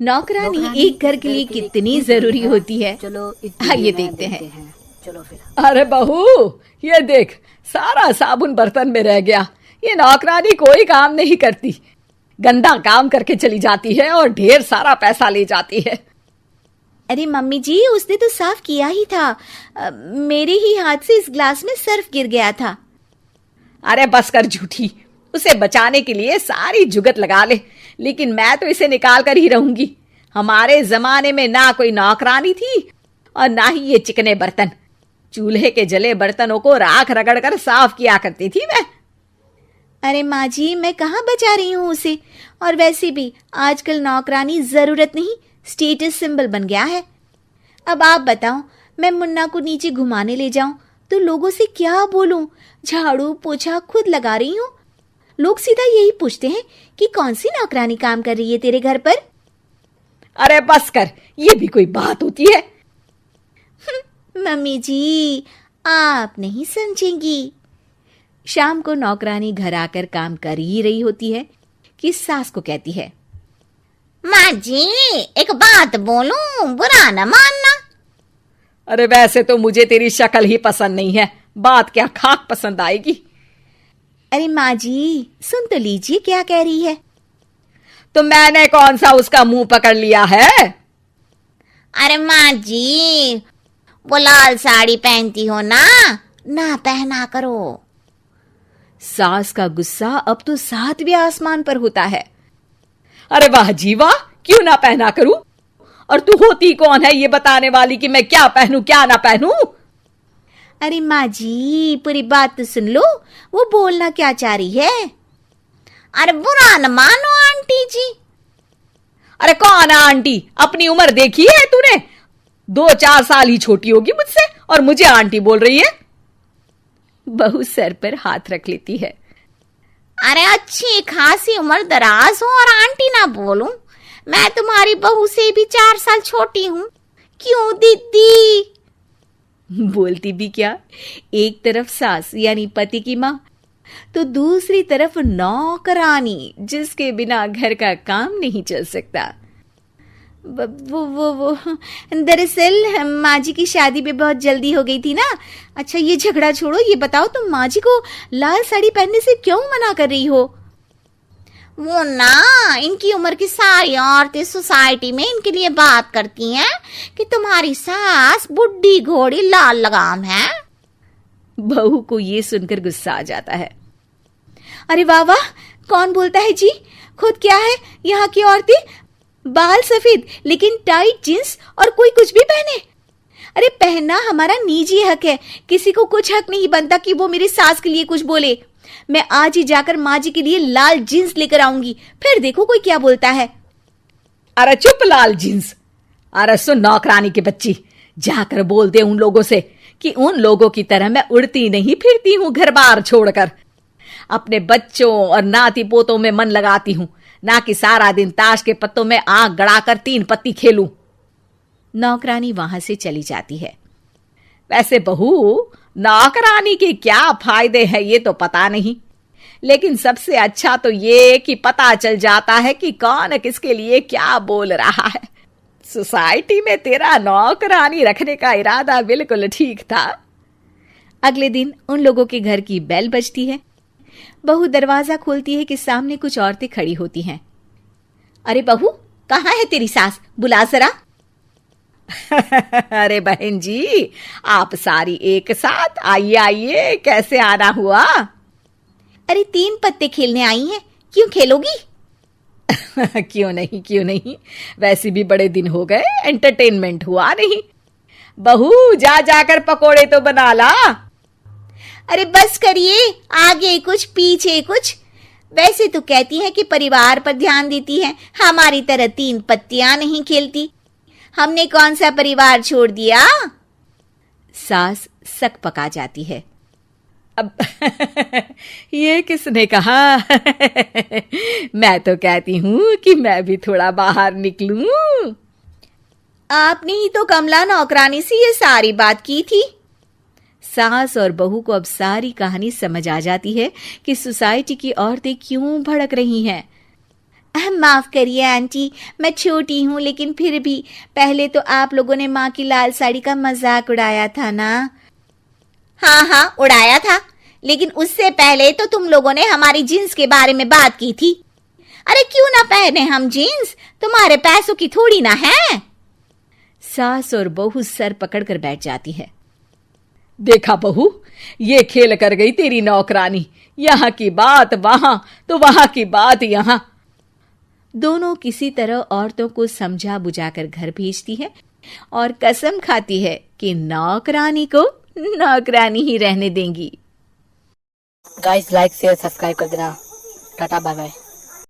नौकरानी एक घर के लिए कितनी जरूरी होती है। चलो आइए देखते हैं। चलो फिर। अरे बहू, ये देख, सारा साबुन बर्तन में रह गया। ये नौकरानी कोई काम नहीं करती, गंदा काम करके चली जाती है और ढेर सारा पैसा ले जाती है। अरे मम्मी जी, उसने तो साफ किया ही था। मेरे ही हाथ से इस ग्लास में सर्फ गिर गया था। अरे बस कर झूठी, उसे बचाने के लिए सारी जुगत लगा ले, लेकिन मैं तो इसे निकाल कर ही रहूंगी। हमारे जमाने में ना कोई नौकरानी थी और ना ही ये चिकने बर्तन। चूल्हे के जले बर्तनों को राख रगड़ कर साफ किया करती थी मैं। अरे माँ जी, मैं कहाँ बचा रही हूँ उसे। और वैसे भी आजकल नौकरानी जरूरत नहीं, स्टेटस सिंबल बन गया है। अब आप बताओ, मैं मुन्ना को नीचे घुमाने ले जाऊं तो लोगों से क्या बोलूं? झाड़ू पोछा खुद लगा रही हूँ। लोग सीधा यही पूछते हैं कि कौन सी नौकरानी काम कर रही है तेरे घर पर। अरे बस कर, ये भी कोई बात होती है? मम्मी जी, आप नहीं समझेंगी। शाम को नौकरानी घर आकर काम कर ही रही होती है कि सास को कहती है, माँ जी एक बात बोलूं, बुरा न मानना। अरे वैसे तो मुझे तेरी शक्ल ही पसंद नहीं है, बात क्या खाक पसंद आएगी। अरे माँ जी, सुन तो लीजिए क्या कह रही है। तो मैंने कौन सा उसका मुंह पकड़ लिया है? अरे माँ जी, वो लाल साड़ी पहनती हो ना, ना पहना करो। सास का गुस्सा अब तो 7वें आसमान पर होता है। अरे वाह जी वाह, क्यों ना पहना करूं? और तू होती कौन है ये बताने वाली कि मैं क्या पहनूं क्या ना पहनूं? अरे माँ जी, पूरी बात तो सुन लो, वो बोलना क्या चाह रही है। अरे बुरा न मानो आंटी जी। अरे कौन है आंटी? अपनी उम्र देखी है तूने? 2-4 साल ही छोटी होगी मुझसे और मुझे आंटी बोल रही है। बहू सर पर हाथ रख लेती है। अरे अच्छी खासी उम्र दराज हो और आंटी ना बोलूं? मैं तुम्हारी बहू से भी 4 साल छोटी हूं। क्यों दीदी? बोलती भी क्या, एक तरफ सास यानी पति की माँ, तो दूसरी तरफ नौकरानी जिसके बिना घर का काम नहीं चल सकता। वो दरअसल माँ जी की शादी भी बहुत जल्दी हो गई थी ना। अच्छा ये झगड़ा छोड़ो, ये बताओ तुम माँ जी को लाल साड़ी पहनने से क्यों मना कर रही हो? वो ना, इनकी उम्र की सारी औरतें सोसाइटी में इनके लिए बात करती हैं कि तुम्हारी सास बुढ़ी घोड़ी लाल लगाम है। बहू को ये सुनकर गुस्सा आ जाता है। अरे वाह वाह, कौन बोलता है जी? खुद क्या है यहाँ की औरतें, बाल सफेद लेकिन टाइट जींस और कोई कुछ भी पहने। अरे पहनना हमारा निजी हक है, किसी को कुछ हक नहीं बनता कि वो मेरी सास के लिए कुछ बोले। मैं आज ही जाकर माँ जी के लिए लाल जींस लेकर आऊंगी, फिर देखो कोई क्या बोलता है। अरे चुप लाल जींस। अरे सुन नौकरानी की बच्ची, जाकर बोल दे उन लोगों से कि उन लोगों की तरह मैं उड़ती नहीं फिरती हूं घर बार छोड़कर। अपने बच्चों और नाती पोतों में मन लगाती हूं, ना कि सारा दिन ताश के पत्तों में आंख गड़ाकर 3 पत्ती खेलूं। नौकरानी वहां से चली जाती है। वैसे बहू, नौकरानी के क्या फायदे हैं ये तो पता नहीं, लेकिन सबसे अच्छा तो ये कि पता चल जाता है कि कौन किसके लिए क्या बोल रहा है। सोसाइटी में तेरा नौकरानी रखने का इरादा बिल्कुल ठीक था। अगले दिन उन लोगों के घर की बेल बजती है। बहू दरवाजा खोलती है कि सामने कुछ औरतें खड़ी होती हैं। अरे बहू, कहाँ है तेरी सास? बुला जरा। अरे बहन जी, आप सारी एक साथ आइए आइए, कैसे आना हुआ? अरे 3 पत्ते खेलने आई हैं, क्यों खेलोगी? क्यों नहीं, वैसे भी बड़े दिन हो गए, एंटरटेनमेंट हुआ नहीं। बहू जा जाकर पकोड़े तो बना ला। अरे बस करिए, आगे कुछ पीछे कुछ। वैसे तो कहती है कि परिवार पर ध्यान देती है, हमारी तरह 3 पत्तियां नहीं खेलती। हमने कौन सा परिवार छोड़ दिया? सास सक पका जाती है। अब ये किसने कहा? मैं तो कहती हूं कि मैं भी थोड़ा बाहर निकलूं। आपने ही तो कमला नौकरानी से ये सारी बात की थी। सास और बहू को अब सारी कहानी समझ आ जाती है कि सोसाइटी की औरतें क्यों भड़क रही हैं। माफ करिए आंटी, मैं छोटी हूँ लेकिन फिर भी पहले तो आप लोगों ने माँ की लाल साड़ी का मजाक उड़ाया था ना। हाँ हाँ उड़ाया था, लेकिन उससे पहले तो तुम लोगों ने हमारी जीन्स के बारे में बात की थी। अरे क्यों ना पहने हम जीन्स, तुम्हारे पैसों की थोड़ी ना है। सास और बहू सर पकड़कर बैठ जाती है। देखा बहू, ये खेल कर गई तेरी नौकरानी, यहाँ की बात वहां तो वहां की बात यहाँ। दोनों किसी तरह औरतों को समझा बुझाकर घर भेजती है और कसम खाती है कि नौकरानी को नौकरानी ही रहने देंगी। गाइस लाइक शेयर सब्सक्राइब कर देना। Tata bye bye.